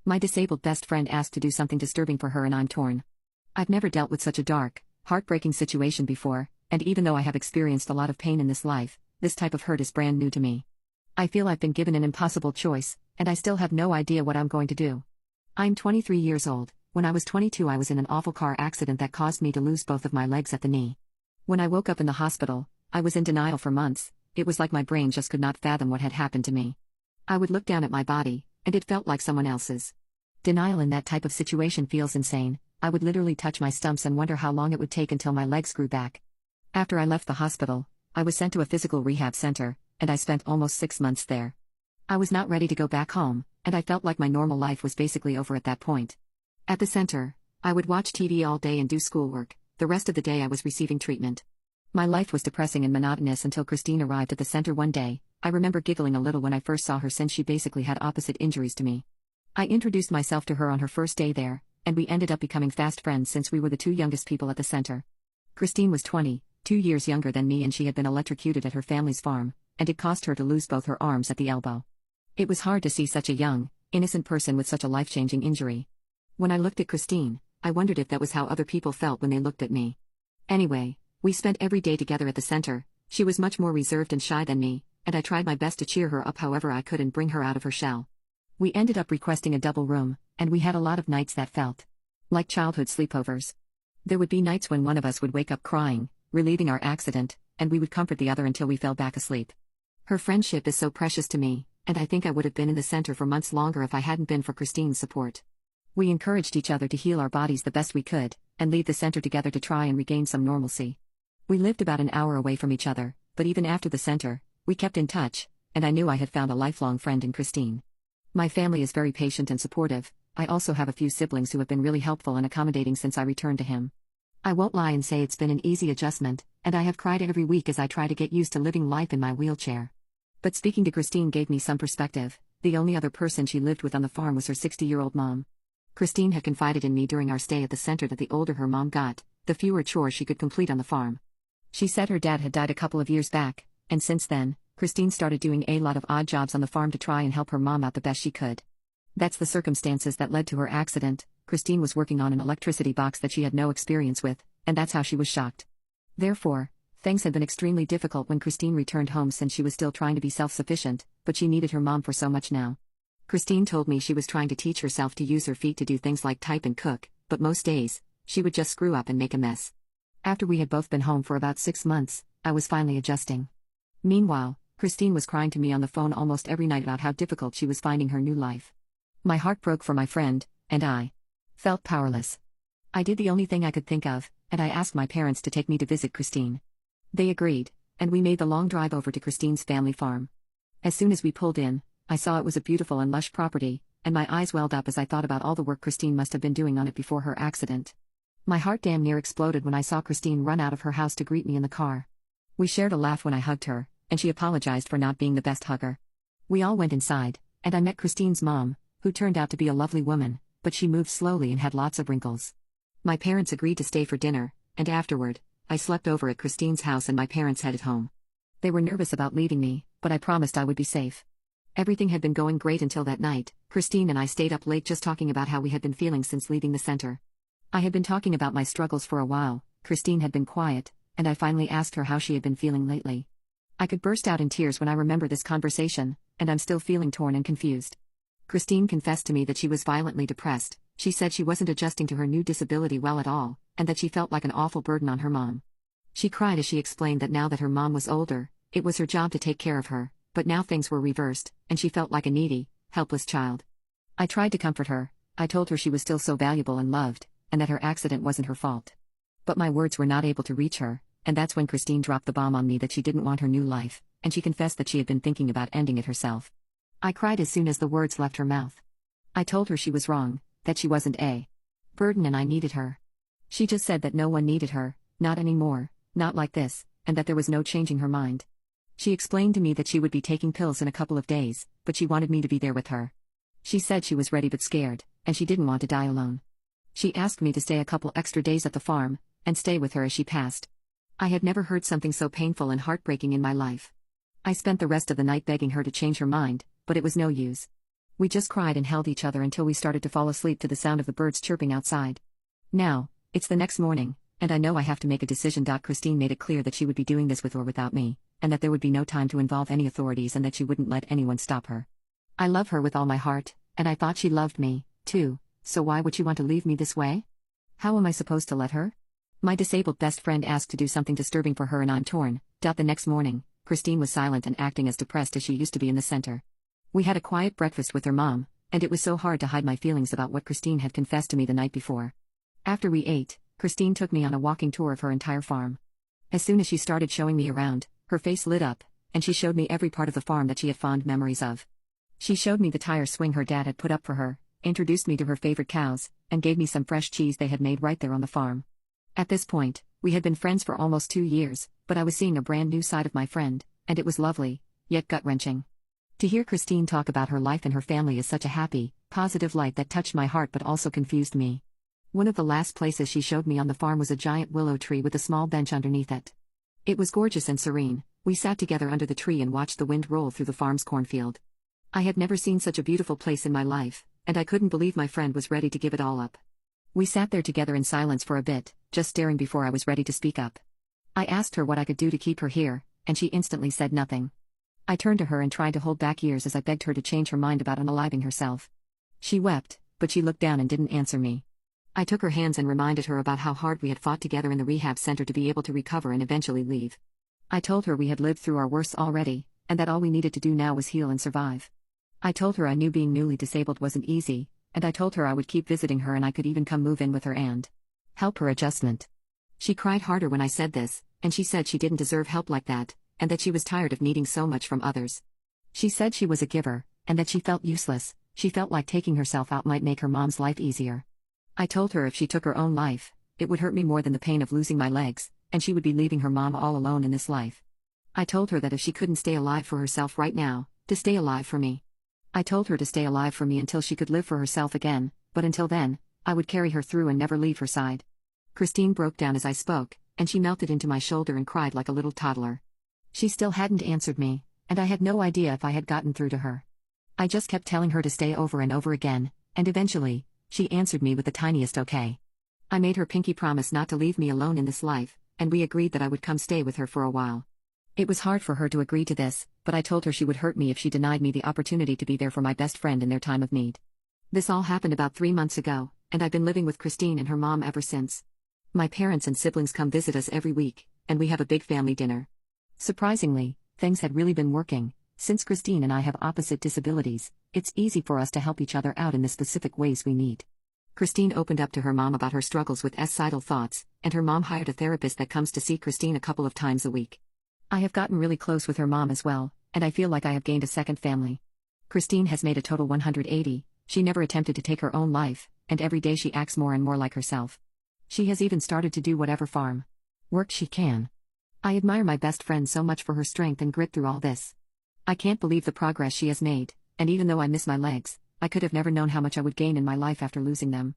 My disabled best friend asked to do something disturbing for her and I'm torn. I've never dealt with such a dark, heartbreaking situation before, and even though I have experienced a lot of pain in this life, this type of hurt is brand new to me. I feel I've been given an impossible choice, and I still have no idea what I'm going to do. I'm 23 years old. When I was 22 I was in an awful car accident that caused me to lose both of my legs at the knee. When I woke up in the hospital, I was in denial for months. It was like my brain just could not fathom what had happened to me. I would look down at my body, and it felt like someone else's. Denial in that type of situation feels insane. I would literally touch my stumps and wonder how long it would take until my legs grew back. After I left the hospital, I was sent to a physical rehab center, and I spent almost 6 months there. I was not ready to go back home, and I felt like my normal life was basically over at that point. At the center, I would watch TV all day and do schoolwork. The rest of the day I was receiving treatment. My life was depressing and monotonous until Christine arrived at the center one day. I remember giggling a little when I first saw her since she basically had opposite injuries to me. I introduced myself to her on her first day there, and we ended up becoming fast friends since we were the two youngest people at the center. Christine was 2 years younger than me and she had been electrocuted at her family's farm, and it caused her to lose both her arms at the elbow. It was hard to see such a young, innocent person with such a life-changing injury. When I looked at Christine, I wondered if that was how other people felt when they looked at me. Anyway, we spent every day together at the center. She was much more reserved and shy than me, and I tried my best to cheer her up however I could and bring her out of her shell. We ended up requesting a double room, and we had a lot of nights that felt like childhood sleepovers. There would be nights when one of us would wake up crying, relieving our accident, and we would comfort the other until we fell back asleep. Her friendship is so precious to me, and I think I would have been in the center for months longer if I hadn't been for Christine's support. We encouraged each other to heal our bodies the best we could, and leave the center together to try and regain some normalcy. We lived about an hour away from each other, but even after the center, we kept in touch, and I knew I had found a lifelong friend in Christine. My family is very patient and supportive. I also have a few siblings who have been really helpful and accommodating since I returned to him. I won't lie and say it's been an easy adjustment, and I have cried every week as I try to get used to living life in my wheelchair. But speaking to Christine gave me some perspective. The only other person she lived with on the farm was her 60-year-old mom. Christine had confided in me during our stay at the center that the older her mom got, the fewer chores she could complete on the farm. She said her dad had died a couple of years back, and since then, Christine started doing a lot of odd jobs on the farm to try and help her mom out the best she could. That's the circumstances that led to her accident. Christine was working on an electricity box that she had no experience with, and that's how she was shocked. Therefore, things had been extremely difficult when Christine returned home since she was still trying to be self-sufficient, but she needed her mom for so much now. Christine told me she was trying to teach herself to use her feet to do things like type and cook, but most days, she would just screw up and make a mess. After we had both been home for about 6 months, I was finally adjusting. Meanwhile, Christine was crying to me on the phone almost every night about how difficult she was finding her new life. My heart broke for my friend, and I felt powerless. I did the only thing I could think of, and I asked my parents to take me to visit Christine. They agreed, and we made the long drive over to Christine's family farm. As soon as we pulled in, I saw it was a beautiful and lush property, and my eyes welled up as I thought about all the work Christine must have been doing on it before her accident. My heart damn near exploded when I saw Christine run out of her house to greet me in the car. We shared a laugh when I hugged her, and she apologized for not being the best hugger. We all went inside, and I met Christine's mom, who turned out to be a lovely woman, but she moved slowly and had lots of wrinkles. My parents agreed to stay for dinner, and afterward, I slept over at Christine's house and my parents headed home. They were nervous about leaving me, but I promised I would be safe. Everything had been going great until that night. Christine and I stayed up late just talking about how we had been feeling since leaving the center. I had been talking about my struggles for a while. Christine had been quiet, and I finally asked her how she had been feeling lately. I could burst out in tears when I remember this conversation, and I'm still feeling torn and confused. Christine confessed to me that she was violently depressed. She said she wasn't adjusting to her new disability well at all, and that she felt like an awful burden on her mom. She cried as she explained that now that her mom was older, it was her job to take care of her, but now things were reversed, and she felt like a needy, helpless child. I tried to comfort her. I told her she was still so valuable and loved, and that her accident wasn't her fault. But my words were not able to reach her, and that's when Christine dropped the bomb on me that she didn't want her new life, and she confessed that she had been thinking about ending it herself. I cried as soon as the words left her mouth. I told her she was wrong, that she wasn't a burden and I needed her. She just said that no one needed her, not anymore, not like this, and that there was no changing her mind. She explained to me that she would be taking pills in a couple of days, but she wanted me to be there with her. She said she was ready but scared, and she didn't want to die alone. She asked me to stay a couple extra days at the farm, and stay with her as she passed. I had never heard something so painful and heartbreaking in my life. I spent the rest of the night begging her to change her mind, but it was no use. We just cried and held each other until we started to fall asleep to the sound of the birds chirping outside. Now, it's the next morning, and I know I have to make a decision. Christine made it clear that she would be doing this with or without me, and that there would be no time to involve any authorities and that she wouldn't let anyone stop her. I love her with all my heart, and I thought she loved me, too, so why would she want to leave me this way? How am I supposed to let her? My disabled best friend asked to do something disturbing for her and I'm torn. The next morning, Christine was silent and acting as depressed as she used to be in the center. We had a quiet breakfast with her mom, and it was so hard to hide my feelings about what Christine had confessed to me the night before. After we ate, Christine took me on a walking tour of her entire farm. As soon as she started showing me around, her face lit up, and she showed me every part of the farm that she had fond memories of. She showed me the tire swing her dad had put up for her, introduced me to her favorite cows, and gave me some fresh cheese they had made right there on the farm. At this point, we had been friends for almost 2 years, but I was seeing a brand new side of my friend, and it was lovely, yet gut-wrenching. To hear Christine talk about her life and her family is such a happy, positive light that touched my heart but also confused me. One of the last places she showed me on the farm was a giant willow tree with a small bench underneath it. It was gorgeous and serene. We sat together under the tree and watched the wind roll through the farm's cornfield. I had never seen such a beautiful place in my life, and I couldn't believe my friend was ready to give it all up. We sat there together in silence for a bit, just staring before I was ready to speak up. I asked her what I could do to keep her here, and she instantly said nothing. I turned to her and tried to hold back tears as I begged her to change her mind about unaliving herself. She wept, but she looked down and didn't answer me. I took her hands and reminded her about how hard we had fought together in the rehab center to be able to recover and eventually leave. I told her we had lived through our worst already, and that all we needed to do now was heal and survive. I told her I knew being newly disabled wasn't easy, and I told her I would keep visiting her and I could even come move in with her and help her adjustment. She cried harder when I said this, and she said she didn't deserve help like that, and that she was tired of needing so much from others. She said she was a giver, and that she felt useless. She felt like taking herself out might make her mom's life easier. I told her if she took her own life, it would hurt me more than the pain of losing my legs, and she would be leaving her mom all alone in this life. I told her that if she couldn't stay alive for herself right now, to stay alive for me. I told her to stay alive for me until she could live for herself again, but until then, I would carry her through and never leave her side. Christine broke down as I spoke, and she melted into my shoulder and cried like a little toddler. She still hadn't answered me, and I had no idea if I had gotten through to her. I just kept telling her to stay over and over again, and eventually, she answered me with the tiniest okay. I made her pinky promise not to leave me alone in this life, and we agreed that I would come stay with her for a while. It was hard for her to agree to this, but I told her she would hurt me if she denied me the opportunity to be there for my best friend in their time of need. This all happened about 3 months ago, and I've been living with Christine and her mom ever since. My parents and siblings come visit us every week, and we have a big family dinner. Surprisingly, things had really been working. Since Christine and I have opposite disabilities, it's easy for us to help each other out in the specific ways we need. Christine opened up to her mom about her struggles with suicidal thoughts, and her mom hired a therapist that comes to see Christine a couple of times a week. I have gotten really close with her mom as well, and I feel like I have gained a second family. Christine has made a total 180, she never attempted to take her own life, and every day she acts more and more like herself. She has even started to do whatever farm work she can. I admire my best friend so much for her strength and grit through all this. I can't believe the progress she has made, and even though I miss my legs, I could have never known how much I would gain in my life after losing them.